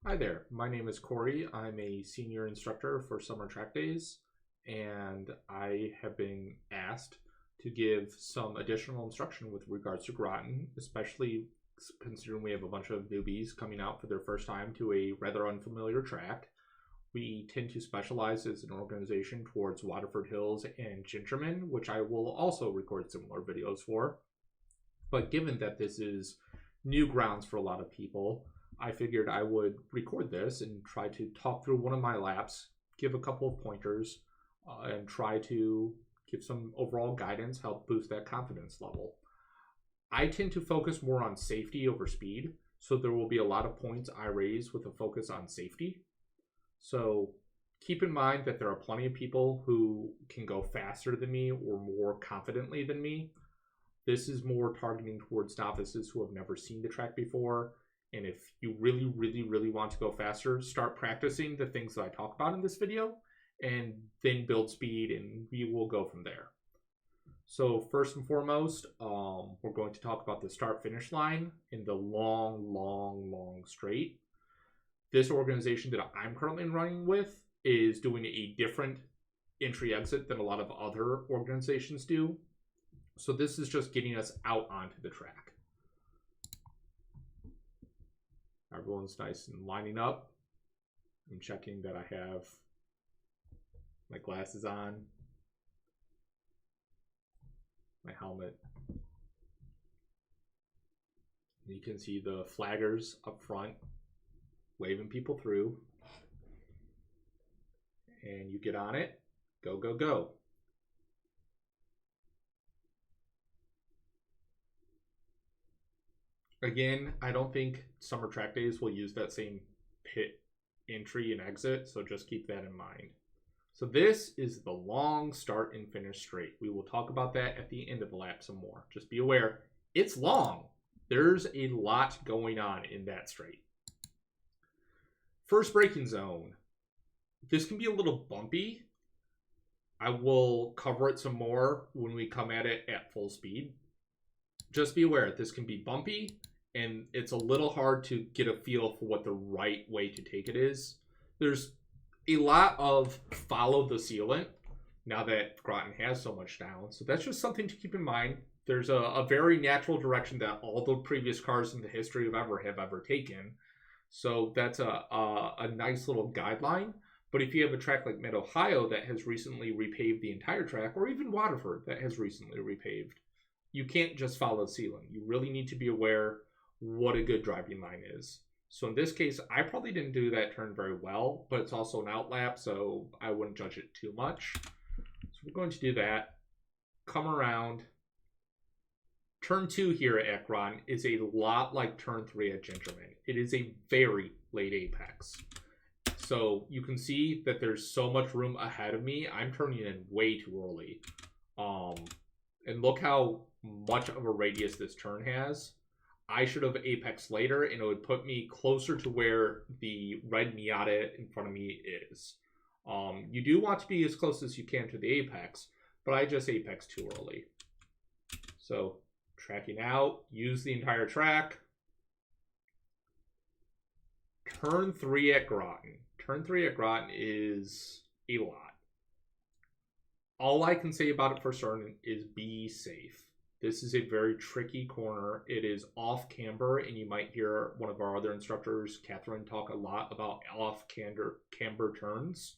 Hi there, my name is Corey. I'm a senior instructor for summer track days, and I have been asked to give some additional instruction with regards to Grattan, especially considering we have a bunch of newbies coming out for their first time to a rather unfamiliar track. We tend to specialize as an organization towards Waterford Hills and Gingerman, which I will also record similar videos for. But given that this is new grounds for a lot of people, I figured I would record this and try to talk through one of my laps, give a couple of pointers, and try to give some overall guidance, help boost that confidence level. I tend to focus more on safety over speed, so there will be a lot of points I raise with a focus on safety. So keep in mind that there are plenty of people who can go faster than me or more confidently than me. This is more targeting towards novices who have never seen the track before. And if you really want to go faster, start practicing the things that I talk about in this video and then build speed, and we will go from there. So first and foremost, we're going to talk about the start-finish line in the long straight. This organization that I'm currently running with is doing a different entry-exit than a lot of other organizations do. So this is just getting us out onto the track. Everyone's nice and lining up. I'm checking that I have my glasses on, my helmet. You can see the flaggers up front waving people through. And you get on it. Go, go, go. Again, I don't think summer track days will use that same pit entry and exit, so just keep that in mind. So this is the long start and finish straight. We will talk about that at the end of the lap some more. Just be aware, it's long. There's a lot going on in that straight. First braking zone. This can be a little bumpy. I will cover it some more when we come at it at full speed. Just be aware, this can be bumpy, and it's a little hard to get a feel for what the right way to take it is. There's a lot of follow the sealant now that Grattan has so much down. So that's just something to keep in mind. There's a very natural direction that all the previous cars in the history of ever have ever taken. So that's a nice little guideline. But if you have a track like Mid-Ohio that has recently repaved the entire track, or even Waterford that has recently repaved, you can't just follow sealant. You really need to be aware what a good driving line is. So in this case, I probably didn't do that turn very well, but it's also an outlap, so I wouldn't judge it too much. So we're going to do that. Come around. Turn 2 here at Grattan is a lot like turn 3 at Gingerman. It is a very late apex. So you can see that there's so much room ahead of me. I'm turning in way too early. And look how much of a radius this turn has. I should have apexed later, and it would put me closer to where the red Miata in front of me is. You do want to be as close as you can to the apex, but I just apexed too early. So tracking out, use the entire track. Turn 3 at Grattan. Turn 3 at Grattan is a lot. All I can say about it for certain is be safe. This is a very tricky corner. It is off camber, and you might hear one of our other instructors, Catherine, talk a lot about off camber turns.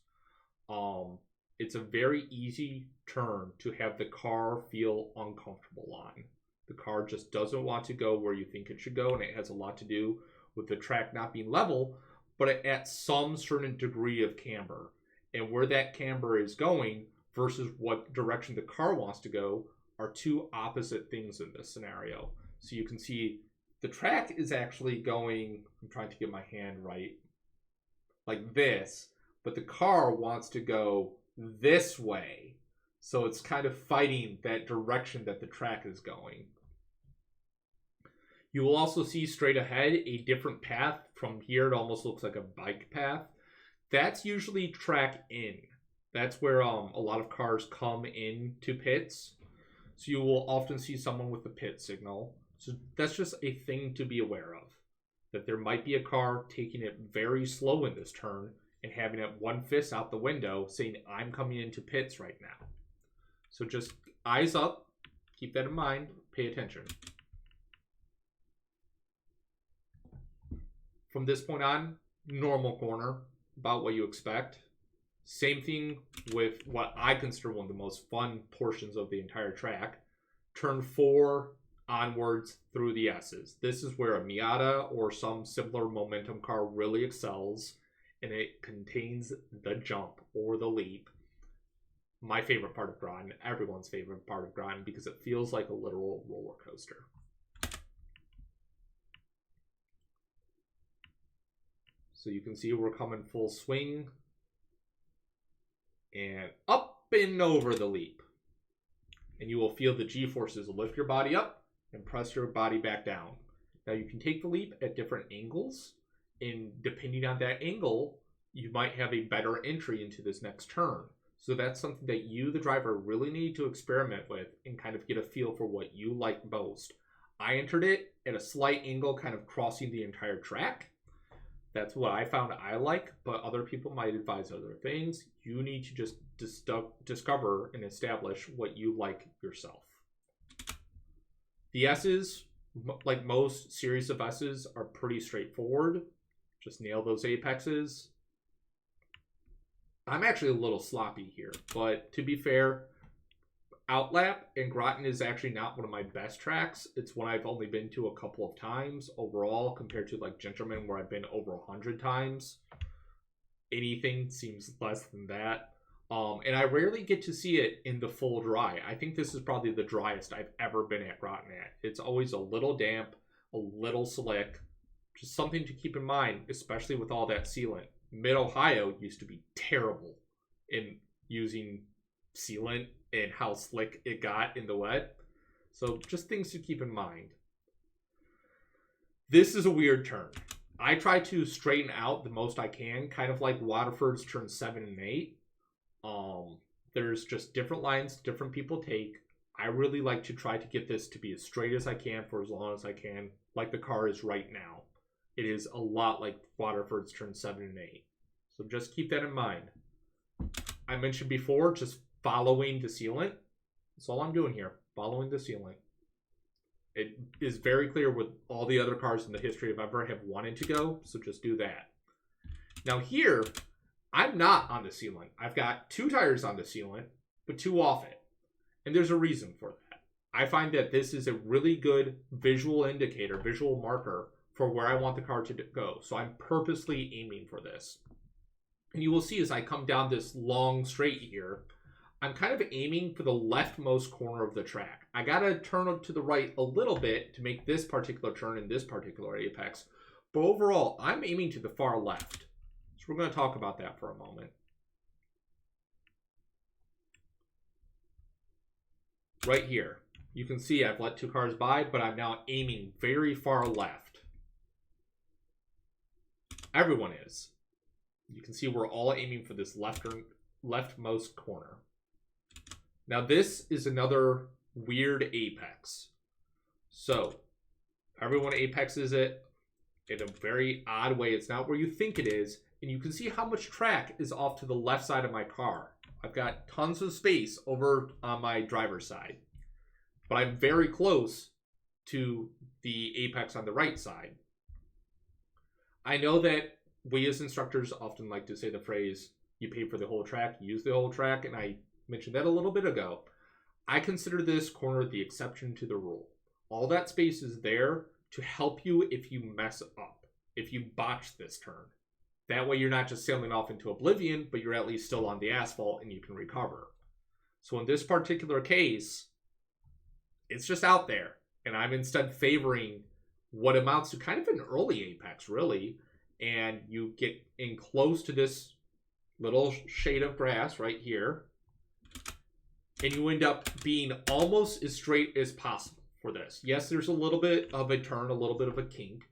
It's a very easy turn to have the car feel uncomfortable on. The car just doesn't want to go where you think it should go, and it has a lot to do with the track not being level, but at some certain degree of camber. And where that camber is going versus what direction the car wants to go are two opposite things in this scenario. So you can see the track is actually going, I'm trying to get my hand right, like this, but the car wants to go this way. So it's kind of fighting that direction that the track is going. You will also see straight ahead a different path. From here, it almost looks like a bike path. That's usually track in. That's where a lot of cars come into pits. So you will often see someone with the pit signal. So that's just a thing to be aware of. that there might be a car taking it very slow in this turn and having it one fist out the window saying, I'm coming into pits right now. So just eyes up, keep that in mind, pay attention. From this point on, normal corner, about what you expect. Same thing with what I consider one of the most fun portions of the entire track. Turn 4 onwards through the S's. This is where a Miata or some similar momentum car really excels, and it contains the jump or the leap. My favorite part of Grattan, everyone's favorite part of Grattan, because it feels like a literal roller coaster. So you can see we're coming full swing. And up and over the leap. And you will feel the G-forces lift your body up and press your body back down. Now you can take the leap at different angles. And depending on that angle, you might have a better entry into this next turn. So that's something that you, the driver, really need to experiment with and kind of get a feel for what you like most. I entered it at a slight angle, kind of crossing the entire track. That's what I found I like, but other people might advise other things. You need to just discover and establish what you like yourself. The S's, like most series of S's, are pretty straightforward. Just nail those apexes. I'm actually a little sloppy here, but to be fair, Outlap and Grattan is actually not one of my best tracks. It's one I've only been to a couple of times overall, compared to like Gentleman, where I've been over 100 times. Anything seems less than that. And I rarely get to see it in the full dry. I think this is probably the driest I've ever been at Grattan at. It's always a little damp, a little slick. Just something to keep in mind, especially with all that sealant. Mid-Ohio used to be terrible in using sealant and how slick it got in the wet. So just things to keep in mind. This is a weird turn. I try to straighten out the most I can, kind of like Waterford's turn 7 and 8. There's just different lines different people take. I really like to try to get this to be as straight as I can for as long as I can, like the car is right now. It is a lot like Waterford's turn 7 and 8. So just keep that in mind. I mentioned before, just following the sealant. That's all I'm doing here, following the sealant. It is very clear with all the other cars in the history of ever have wanted to go, so just do that. Now here, I'm not on the sealant. I've got 2 tires on the sealant, but 2 off it. And there's a reason for that. I find that this is a really good visual indicator, visual marker for where I want the car to go. So I'm purposely aiming for this. And you will see as I come down this long straight here, I'm kind of aiming for the leftmost corner of the track. I gotta turn to the right a little bit to make this particular turn in this particular apex. But overall, I'm aiming to the far left. So we're gonna talk about that for a moment. Right here, you can see I've let 2 cars by, but I'm now aiming very far left. Everyone is. You can see we're all aiming for this leftmost corner. Now this is another weird apex. So everyone apexes it in a very odd way. It's not where you think it is. And you can see how much track is off to the left side of my car. I've got tons of space over on my driver's side. But I'm very close to the apex on the right side. I know that we as instructors often like to say the phrase, you pay for the whole track, use the whole track, and I mentioned that a little bit ago. I consider this corner the exception to the rule. All that space is there to help you if you mess up, if you botch this turn. That way you're not just sailing off into oblivion, but you're at least still on the asphalt and you can recover. So in this particular case, it's just out there. And I'm instead favoring what amounts to kind of an early apex, really. And you get in close to this little shade of grass right here. And you end up being almost as straight as possible for this. Yes, there's a little bit of a turn, a little bit of a kink.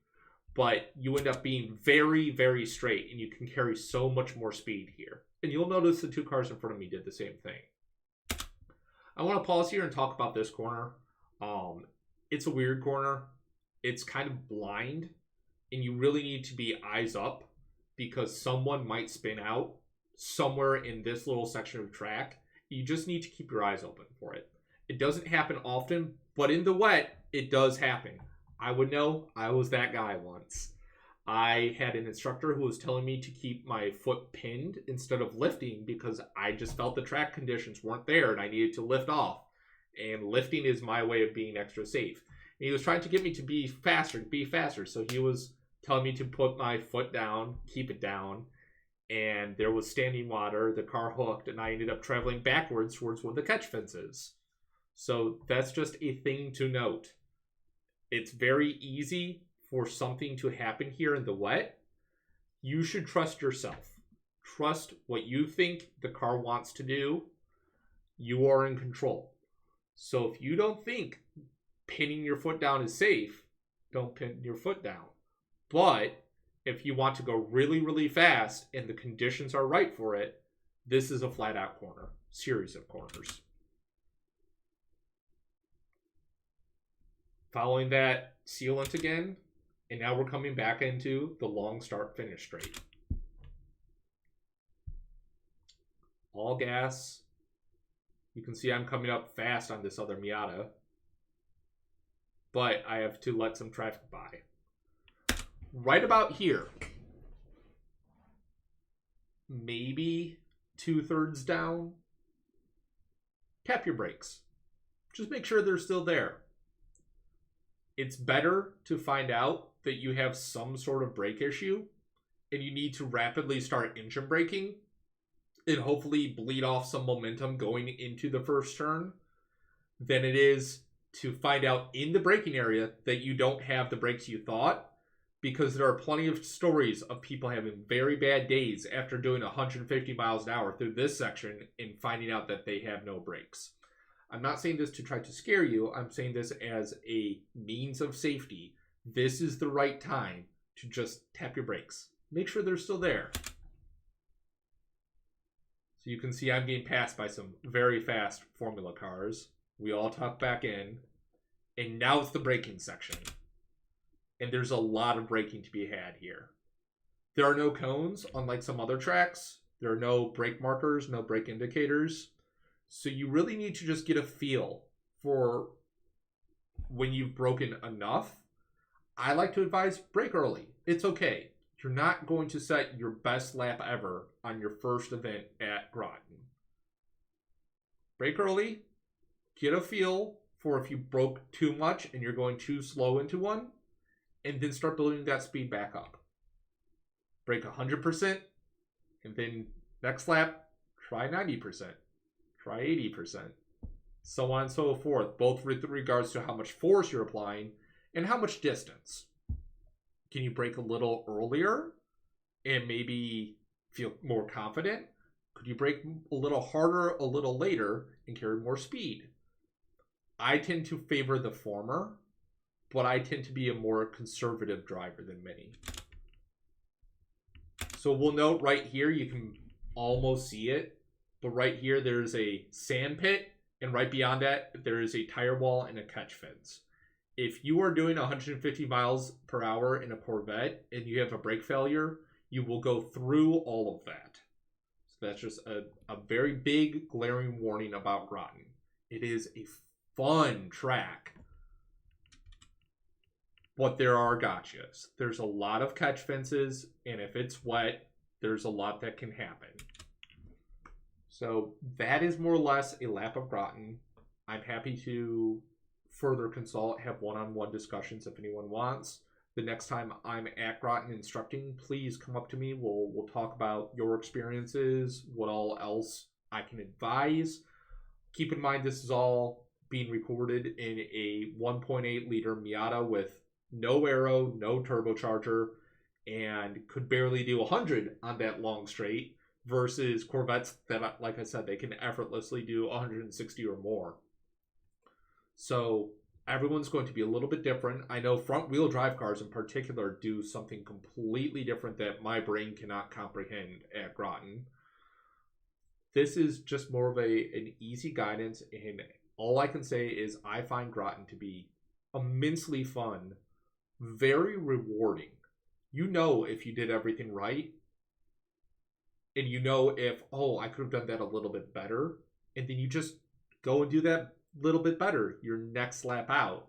But you end up being very, very straight. And you can carry so much more speed here. And you'll notice the 2 cars in front of me did the same thing. I want to pause here and talk about this corner. It's a weird corner. It's kind of blind. and you really need to be eyes up because someone might spin out somewhere in this little section of track. You just need to keep your eyes open for it. It doesn't happen often, but in the wet, it does happen. I would know. I was that guy once. I had an instructor who was telling me to keep my foot pinned instead of lifting because I just felt the track conditions weren't there and I needed to lift off. And lifting is my way of being extra safe. And he was trying to get me to be faster. So he was telling me to put my foot down, keep it down. And there was standing water, the car hooked, and I ended up traveling backwards towards where the catch fence is. So that's just a thing to note. It's very easy for something to happen here in the wet. You should trust yourself. Trust what you think the car wants to do. You are in control. So if you don't think pinning your foot down is safe, don't pin your foot down. But if you want to go really, really fast and the conditions are right for it, this is a flat out corner, series of corners. Following that sealant again, and now we're coming back into the long start finish straight. All gas. You can see I'm coming up fast on this other Miata, but I have to let some traffic by. Right about here, maybe 2/3 down, tap your brakes. Just make sure they're still there. It's better to find out that you have some sort of brake issue and you need to rapidly start engine braking and hopefully bleed off some momentum going into the first turn than it is to find out in the braking area that you don't have the brakes you thought, because there are plenty of stories of people having very bad days after doing 150 miles an hour through this section and finding out that they have no brakes. I'm not saying this to try to scare you. I'm saying this as a means of safety. This is the right time to just tap your brakes. Make sure they're still there. So you can see I'm being passed by some very fast Formula cars. We all tuck back in. And now it's the braking section. And there's a lot of braking to be had here. There are no cones, unlike some other tracks. There are no brake markers, no brake indicators. So you really need to just get a feel for when you've broken enough. I like to advise brake early. It's okay. You're not going to set your best lap ever on your first event at Grattan. Brake early. Get a feel for if you broke too much and you're going too slow into one. And then start building that speed back up. Brake 100%. And then next lap, try 90%. Try 80%. So on and so forth, both with regards to how much force you're applying and how much distance. Can you brake a little earlier and maybe feel more confident? Could you brake a little harder a little later and carry more speed? I tend to favor the former, but I tend to be a more conservative driver than many. So we'll note right here, you can almost see it, but right here there's a sand pit, and right beyond that there is a tire wall and a catch fence. If you are doing 150 miles per hour in a Corvette and you have a brake failure, you will go through all of that. So that's just a very big glaring warning about Grattan. It is a fun track, but there are gotchas. There's a lot of catch fences, and if it's wet, there's a lot that can happen. So that is more or less a lap of Grattan. I'm happy to further consult, have one-on-one discussions if anyone wants. The next time I'm at Grattan instructing, please come up to me. We'll talk about your experiences, what all else I can advise. Keep in mind this is all being recorded in a 1.8 liter Miata with no aero, no turbocharger, and could barely do 100 on that long straight versus Corvettes that, like I said, they can effortlessly do 160 or more. So everyone's going to be a little bit different. I know front wheel drive cars in particular do something completely different that my brain cannot comprehend at Grattan. This is just more of an easy guidance, and all I can say is I find Grattan to be immensely fun, very rewarding. You know if you did everything right, and you know if, oh, I could have done that a little bit better, and then you just go and do that little bit better your next lap out.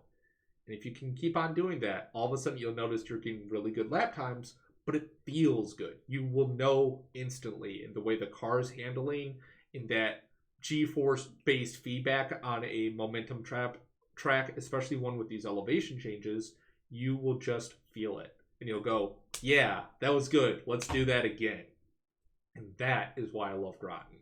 And if you can keep on doing that, all of a sudden you'll notice you're getting really good lap times, but it feels good. You will know instantly in the way the car is handling, in that G-force based feedback on a momentum track, especially one with these elevation changes. You will just feel it, and you'll go, "Yeah, that was good. Let's do that again." And that is why I love Grattan.